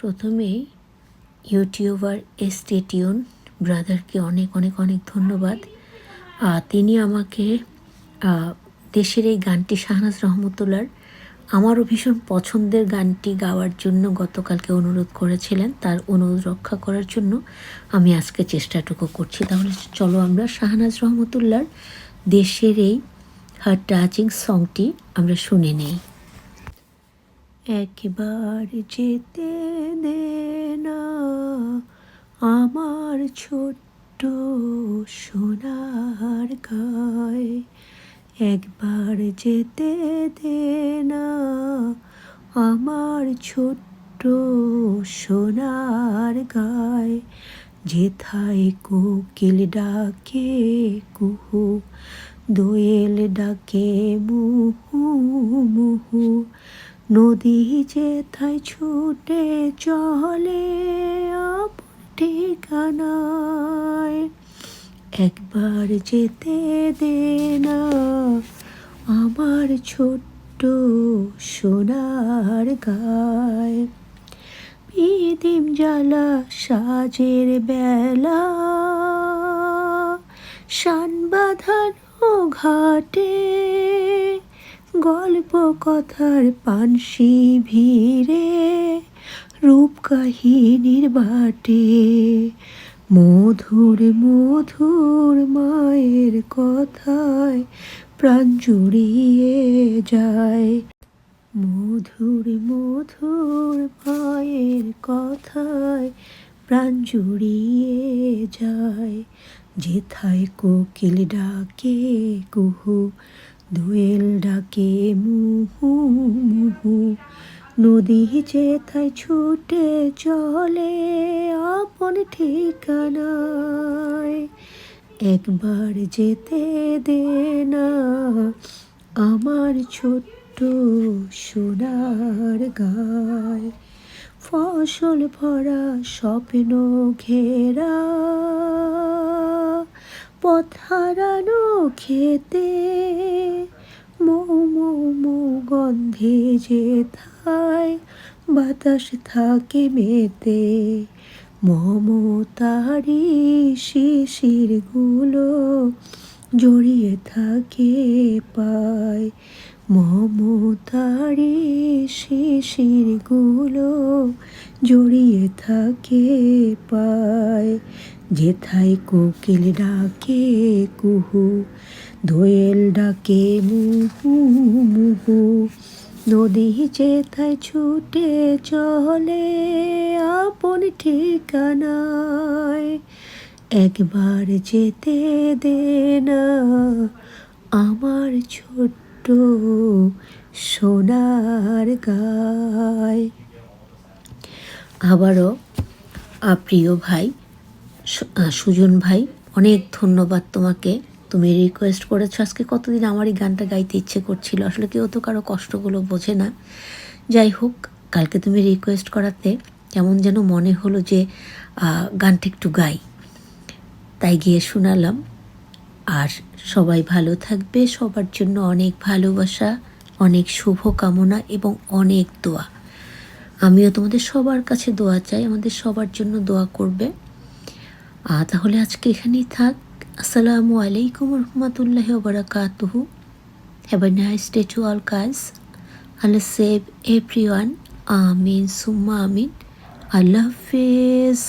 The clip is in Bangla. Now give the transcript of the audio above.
প্রথমেই ইউটিউবার এসটেটিউন ব্রাদারকে অনেক অনেক অনেক ধন্যবাদ। তিনি আমাকে দেশের এই গানটি শাহনাজ রহমতুল্লাহর আমারও ভীষণ পছন্দের গানটি গাওয়ার জন্য গতকালকে অনুরোধ করেছিলেন। তার অনুরোধ রক্ষা করার জন্য আমি আজকে চেষ্টাটুকু করছি। তাহলে চলো আমরা শাহনাজ রহমতুল্লাহর দেশের এই হার্ট টাচিং সংটি আমরা শুনে নেই। একবার যেতে দে না আমার ছোট্ট সোনার গায়, একবার যেতে দে না আমার ছোট্ট সোনার গায়, যেথায় কোকিল ডাকে কুহু, দোয়েল ডাকে মুহু মুহু, নদী যেথায় ছুটে চলে আপন ঠিকানায়, একবার যেতে দে না আমার ছোট্ট সোনার গায়। পিদিম জ্বালা সাজের বেলা শান বাঁধানো ঘাটে, গল্প কথার পানসি ভিড়ে রূপ কাহিনীর বাটে, মধুর মধুর মায়ের কথায় প্রাণ জুড়িয়ে যায়, মধুর মধুর মায়ের কথায় প্রাণ জুড়িয়ে যায়, যেথায় কোকিল ডাকে কুহু, দোয়েল ডাকে মুহু মুহু, নদী যেথায় ছুটে চলে আপন ঠিকানায়, একবার যেতে দে না আমার ছোট্ট সোনার গায়। ফসল ভরা স্বপ্ন ঘেরা পথ হারানো খেতে, মৌ মৌ মৌ গন্ধে যেথায় বাতাস থাকে মেতে, মমতারি শিশিরগুলো জড়িয়ে থাকে পায়, মমতারি শিশিরগুলো জড়িয়ে থাকে পায়, যেথায় কোকিল ডাকে কুহু, দোয়েল ডাকে মুহু মুহু, নদী যেথায় ছুটে চলে আপন ঠিকানায়, একবার যেতে দে না আমার ছোট্ট সোনার গায়। আবারও প্রিয় ভাই সুজন ভাই, অনেক ধন্যবাদ তোমাকে। তুমি রিকোয়েস্ট করেছো, আজকে কতদিন আমার এই গানটা গাইতে ইচ্ছে করছিল, আসলে কেউ তো কারো কষ্টগুলো বোঝে না। যাই হোক, কালকে তুমি রিকোয়েস্ট করাতে কেমন যেন মনে হলো যে গানটা একটু গাই, তাই গিয়ে শোনালাম। আর সবাই ভালো থাকবে, সবার জন্য অনেক ভালোবাসা, অনেক শুভ কামনা এবং অনেক দোয়া। আমিও তোমাদের সবার কাছে দোয়া চাই, আমাদের সবার জন্য দোয়া করবে। তাহলে আজকে এখানেই থাক। আসসালামু আলাইকুম রহমতুল্লাহি ওয়া বারাকাতুহু। Have a nice day to all guys. Allah save everyone. আমিন সুম্মা আমিন। আল্লাহ হাফেজ।